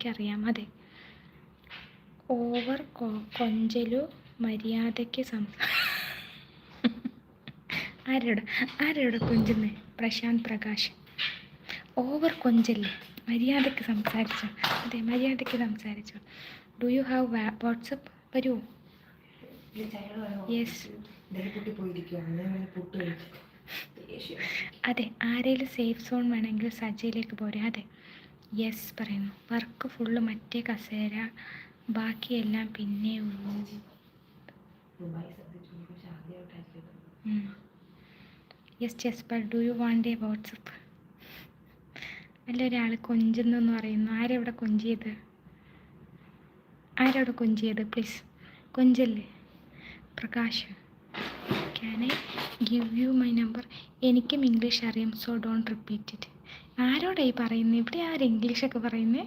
എനിക്കറിയാം. അതെ, ഓവർ കൊഞ്ചലു മര്യാദയ്ക്ക് ആരോടെ കൊഞ്ചുന്നേ? പ്രശാന്ത് പ്രകാശ്. ഓവർ കൊഞ്ചല്ലേ, മര്യാദയ്ക്ക് സംസാരിച്ചോ. അതെ, മര്യാദയ്ക്ക് സംസാരിച്ചോ. Do you have WhatsApp? വരുമോ? യെസ്. അതെ, ആരെങ്കിലും സേഫ് സോൺ വേണമെങ്കിൽ സജ്ജയിലേക്ക് പോരെ. അതെ, യെസ് പറയുന്നു. വർക്ക് ഫുള്ള് മറ്റേ കസേര, ബാക്കിയെല്ലാം പിന്നെ yes Jasper. Do you want a WhatsApp? അല്ല, ഒരാൾ കൊഞ്ചുന്നെന്ന് പറയുന്നു. ആരെവിടെ കൊഞ്ചിയത്? പ്ലീസ് കൊഞ്ചല്ലേ. Prakash, can I give you my number? എനിക്കും ഇംഗ്ലീഷ് അറിയാം, സോ ഡോണ്ട് റിപ്പീറ്റ് ഇറ്റ്. ആരോടാ ഈ പറയുന്നത്? ഇവിടെ ആരും ഇംഗ്ലീഷൊക്കെ പറയുന്നേ?